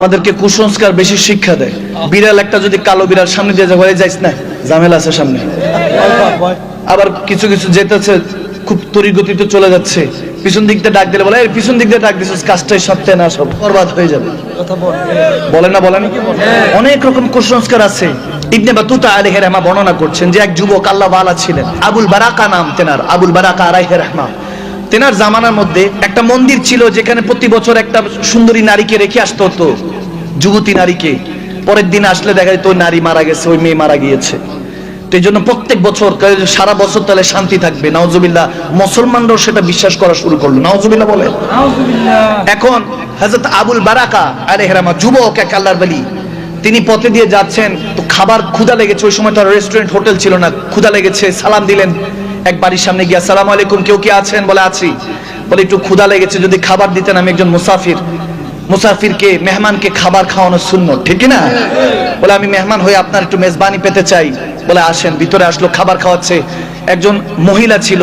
আমাদেরকে কুসংস্কার বেশি শিক্ষা দেয়। বিড়াল একটা যদি কালো বিড়াল সামনে দিয়ে যায় যাইস না, ঝামেলা আছে সামনে। আবার কিছু কিছু যেতেছে খুব তড়িৎ গতিতে চলে যাচ্ছে, পিছন দিক দিয়ে ডাক দিলে বলে পিছন দিক দিয়ে ডাক দিছিস, কাজটাই সত্যি না, সব বরবাদ হয়ে যাবে। বলেন না বলেন, অনেক রকম কুসংস্কার আছে। ইবনে বাতুতা আলাইহির রাহমা বর্ণনা করছেন যে এক যুবক আল্লাহ ওয়ালা ছিলেন, আবুল বারাকা নাম তেনার, আবুল বারাকা আলাইহির রাহমা। তেনার জামানার মধ্যে একটা মন্দির ছিল যেখানে প্রতি বছর একটা সুন্দরী নারীকে রেখে আসতে হতো, যুবতী নারীকে। পরের দিন আসলে দেখা যেত ওই নারী মারা গেছে, ওই মেয়ে মারা গিয়েছে। তো এই জন্য প্রত্যেক বছর সারা বছর তাহলে শান্তি থাকবে, নাউজুবিল্লাহ। মুসলমানরাও সেটা বিশ্বাস করা শুরু করলো, নাউজুবিল্লাহ বলে। এখন হযরত আবুল বারাকা আলাইহির রাহমা যুবক এক আল্লাহর ওলি, তিনি পথে দিয়ে যাচ্ছেন, তো খাবার ক্ষুধা লেগেছে, ওই সময় তো রেস্টুরেন্ট হোটেল ছিল না, ক্ষুধা লেগেছে, সালাম দিলেন এক বাড়ির সামনে গিয়ে, আসসালামু আলাইকুম, কেউ কি আছেন? বলে আছি। বলে একটু ক্ষুধা লেগেছে, যদি খাবার দিতেন, আমি একজন মুসাফির, মুসাফিরকে মেহমানকে খাবার খাওয়ানো সুন্নত, ঠিক না? বলে আমি মেহমান হয়ে আপনার একটু মেজবানি পেতে চাই। বলে আসেন। ভিতরে আসলো, খাবার খাওয়াচ্ছে। একজন মহিলা ছিল,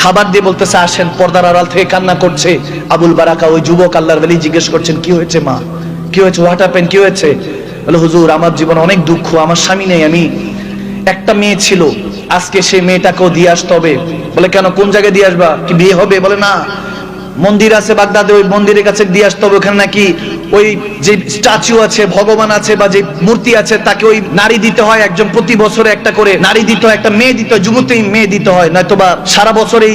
খাবার দিয়ে বলতেছে আসেন। পর্দার আড়াল থেকে কান্না করছে। আবুল বারাকা ওই যুবক আল্লাহর ওলি জিজ্ঞেস করছেন, কি হয়েছে মা, কি হয়েছে, হোয়াট হ্যাপেন্ড, কি হয়েছে? বলে হুজুর, আমার জীবন অনেক দুঃখ, আমার স্বামী নেই, আমি একটা মেয়ে ছিল, আজকে সেই মেয়েটাকেও দিয়ে আসতে হবে। বলে কেন, কোন জায়গায় দিয়ে আসবা, কি বিয়ে হবে? বলে না, মন্দির আছে বাগদাদে, ওই মন্দিরের কাছে দিয়ে আসতে হবে, ওখানে নাকি ওই যে স্ট্যাচু আছে, ভগবান আছে বা যে মূর্তি আছে, তাকে ওই নারী দিতে হয়, একজন প্রতি বছরে একটা করে নারী দিতে হয়, একটা মেয়ে দিতে হয়, যুবতী মেয়ে দিতে হয়, নয়তোবা সারা বছর এই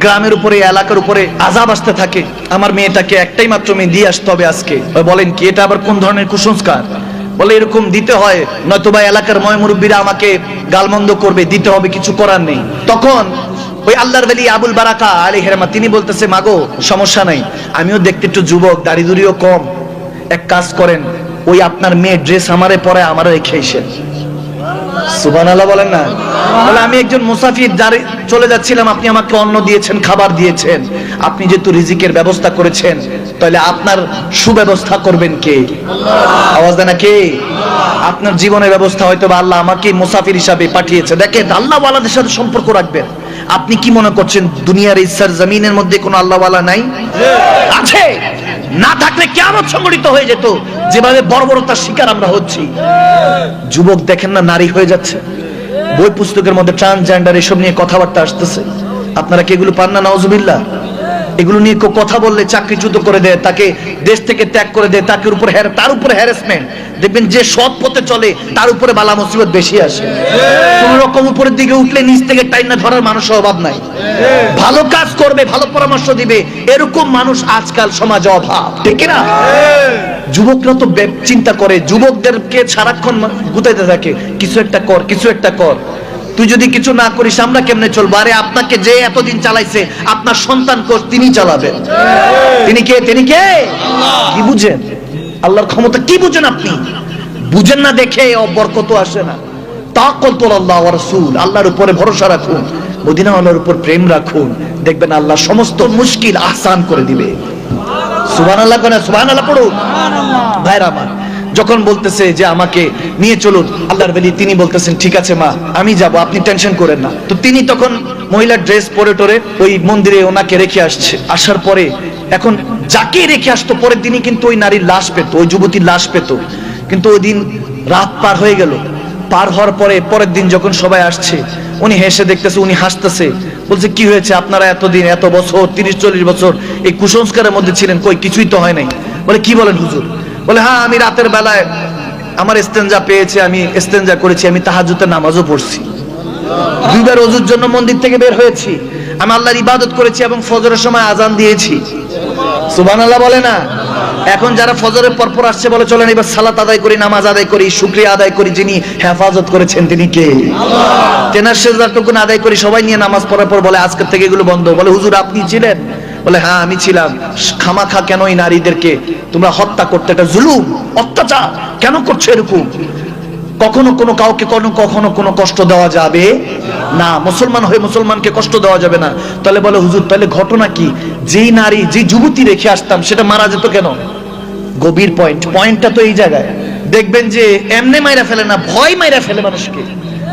গ্রামের উপরে, এলাকার উপরে আযাব আসতে থাকে। আমার মেয়েটাকে একটাই মাত্র মেয়ে দিয়ে আসতে হবে আজকে। বলেন কি, এটা আবার কোন ধরনের কুসংস্কার? বলে এরকম দিতে হয়, নয়তোবা এলাকার ময় মুরব্বীরা আমাকে গালমন্দ করবে, দিতে হবে, কিছু করার নেই। তখন ওই আল্লাহর ওলি আবুল বারাকা আলাইহির রাহমা তিনি বলতেছে, মাগো সমস্যা নাই, আমিও দেখতে একটু যুবক, দাড়ি দুড়িও কম, এক কাজ করেন, ওই আপনার মেয়ে ড্রেস আমারে পরে আমারে রেখে এসেন। সুবহানাল্লাহ বলেন না। বলে আমি একজন মুসাফির চলে যাচ্ছিলাম, আপনি আমাকে অন্ন দিয়েছেন, খাবার দিয়েছেন, আপনি যেহেতু রিজিকের ব্যবস্থা করেছেন, তাহলে আপনার সুব্যবস্থা করবেন কে? আওয়াজ দেন না, কে? আপনার জীবনের ব্যবস্থা হয়তো বা আল্লাহ আমাকে মুসাফির হিসাবে পাঠিয়েছে। দেখেন, আল্লাহ ওয়ালাদের সাথে সম্পর্ক রাখবেন। আপনি কি মনে করছেন দুনিয়ার এই জমিনের মধ্যে কোনো আল্লাহ ওয়ালা নাই? আছে। না থাকলে কিয়ামত সংঘটিত হয়ে যেত, যেভাবে বর্বরতার শিকার আমরা হচ্ছি। যুবক দেখেন না, নারী হয়ে যাচ্ছে, বই পুস্তকের মধ্যে ট্রান্সজেন্ডার এসব নিয়ে কথাবার্তা আসতেছে। আপনারা কি এগুলো পান না? নাউজুবিল্লাহ। এগুলো নিয়ে কথা বললে চাকরিচ্যুত করে দেয়, তাকে দেশ থেকে ত্যাগ করে দেয়, তার উপরে হ্যারাসমেন্ট। দেখবেন যে সৎ পথে চলে তার উপরে বালা মুসিবত বেশি আসে। কোন রকম উপরের দিকে উঠলে নিচ থেকে টাইনা ধরার মানুষের অভাব নাই। ভালো কাজ করবে, ভালো পরামর্শ দিবে, এরকম মানুষ আজকাল সমাজে অভাব, ঠিক না? যুবকরা তো চিন্তা করে, যুবকদেরকে সারাক্ষণ গুতাইতে থাকে, কিছু একটা কর, কিছু একটা কর। তুই যদি কিছু না করিস আমরা কেমনে চলবো? আরে আপনাকে যে এতদিন চালাইছে, আপনার সন্তান কোষ, তিনি চালাবেন। তিনি কে? তিনি কে? কি বুঝেন আল্লাহর ক্ষমতা? কি বুঝেন আপনি? বুঝেন না দেখে বরকত আসে না। তাওয়াক্কুল আল্লাহ ওয়া রাসূল, আল্লাহর উপরে ভরসা রাখুন, মদিনা ওয়ালার উপর প্রেম রাখুন, দেখবেন আল্লাহ সমস্ত মুশকিল আসান করে দিবে। সুবহানাল্লাহ কোন? সুবহানাল্লাহ পড়ুন। ভাইরা আমার, যখন বলতেছে যে আমাকে নিয়ে চলুন, আল্লাহর ওলি তিনি বলতেছেন ঠিক আছে মা, আমি যাব, আপনি টেনশন করেন না। তো তিনি তখন মহিলার ড্রেস পরে টরে ওই মন্দিরে ওনাকে রেখে আসছে। আসার পরে এখন যাকে রেখে আসতো, পরের দিনই কিন্তু ওই নারীর লাশ পেত, ওই যুবতীর লাশ পেত। কিন্তু ওই দিন রাত পার হয়ে গেল। পার হওয়ার পরে পরের দিন যখন সবাই আসছে, উনি হেসে দেখতেছে, উনি হাসতেছে, বলছে কি হয়েছে, আপনারা এতদিন, এত বছর, 30-40 বছর এই কুসংস্কারের মধ্যে ছিলেন, কই কিছুই তো হয় নাই। বলে কি বলেন হুজুর? বলে হ্যাঁ, আমি রাতের বেলায় আমার ইস্তেঞ্জা পেয়েছে, আমি ইস্তেঞ্জা করেছি, আমি তাহাজ্জুদের নামাজও পড়ছি, 2 বার ওযুর জন্য মন্দির থেকে বের হয়েছি, আমি আল্লাহর ইবাদত করেছি এবং ফজরের সময় আজান দিয়েছি। সুবহানাল্লাহ বলে না? এখন যারা ফজরের পরপর আসছে বলে চলেন এবার সালাত আদায় করি, নামাজ আদায় করি, শুকরিয়া আদায় করি, যিনি হেফাজত করেছেন তিনি কে? আল্লাহ। তেনার সেজদাটুকু আদায় করি, সবাই নিয়ে নামাজ পড়ার পর বলে আজকের থেকে এগুলো বন্ধ। বলে হুজুর আপনি ছিলেন? বলে হ্যাঁ আমি ছিলাম। খামাখা কেন এই নারীদেরকে তোমরা হত্যা করতে? এটা জুলুম, অত্যাচার, কেন করছো এরকম? কখনো কোনো কাউকে কখনো কোনো কষ্ট দেওয়া যাবে না। মুসলমান হয়ে মুসলমানকে কষ্ট দেওয়া যাবে না। তাহলে বলে হুজুর তাহলে ঘটনা কি? যেই নারী, যে যুবতী রেখে আসতাম সেটা মারা যেত কেন? গভীর পয়েন্টটা তো এই জায়গায়। দেখবেন যে এমনি মাইরা ফেলে না, ভয় মাইরা ফেলে মানুষকে।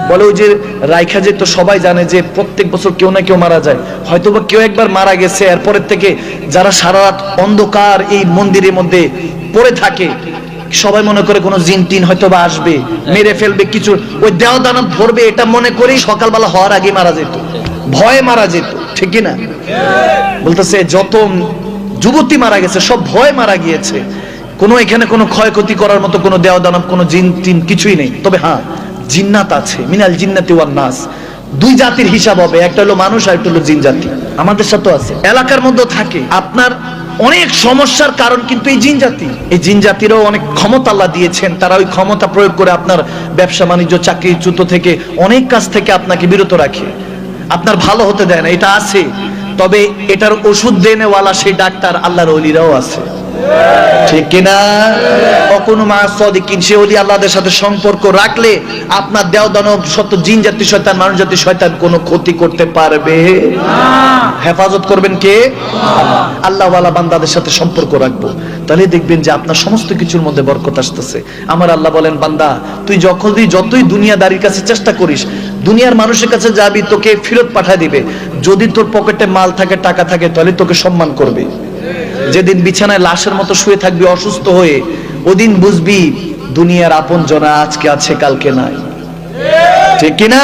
বলে ওই যে রাইখা যেত, সবাই জানে যে প্রত্যেক বছর কেউ না কেউ মারা যায়, হয়তো বা কেউ একবার মারা গেছে, এরপরের থেকে যারা সারা রাত অন্ধকার এই মন্দিরের মধ্যে পড়ে থাকে, সবাই মনে করে কোনো জিন টিন হয়তো বা আসবে, মেরে ফেলবে, কিছু ওই দেওয়া দানব ধরবে, এটা মনে করেই সকালবেলা হওয়ার আগে মারা যেত, ভয়ে মারা যেত, ঠিক কি না? বলতেছে যত যুবতী মারা গেছে সব ভয়ে মারা গিয়েছে, কোনো এখানে কোনো ক্ষয়ক্ষতি করার মতো কোনো দেওয়া দানব, কোনো জিন টিন কিছুই নেই। তবে হ্যাঁ, জিন্নাত আছে, মিনাল জিন্নাতি ওয়ান নাস, দুই জাতির হিসাব হবে, একটা হলো মানুষ আর একটা হলো জিন জাতি। আমাদের সাথে আছে, এলাকার মধ্যে থাকে। আপনার অনেক সমস্যার কারণ কিন্তু এই জিন জাতি। এই জিন জাতিরও অনেক ক্ষমতা আল্লাহ দিয়েছেন, তারা ওই ক্ষমতা প্রয়োগ করে আপনার ব্যবসা বাণিজ্য চাকরি চ্যুত থেকে অনেক কাজ থেকে আপনাকে বিরত রাখে, আপনার ভালো হতে দেয় না, এটা আছে। তবে এটার ওষুধ দেনেওয়ালা সেই ডাক্তার আল্লাহর ওলিরাও আছে, ঠিক কিনা? কখনো মা সাদিকিন, সে ওলি আল্লাহদের সাথে সম্পর্ক রাখলে আপনার দেও দানব শত জিন জাতি শয়তান মানুষ জাতি শয়তান কোনো ক্ষতি করতে পারবে না। হেফাজত করবেন কে? আল্লাহ ওয়ালা বান্দাদের সাথে সম্পর্ক রাখবো, তাহলে দেখবেন যে আপনার সমস্ত কিছুর মধ্যে বরকত আসতেছে। আমার আল্লাহ বলেন, বান্দা তুই যতই দুনিয়াদারির কাছে চেষ্টা করিস, দুনিয়ার মানুষের কাছে যাবি, তোকে ফেরত পাঠিয়ে দিবে। যদি তোর পকেটে মাল থাকে, টাকা থাকে, তাহলে তোকে সম্মান করবে। যেদিন বিছানায় লাশের মতো শুয়ে থাকবি অসুস্থ হয়ে, ওদিন বুঝবি দুনিয়ার আপন জনা আজকে আছে কালকে নাই, ঠিক কিনা?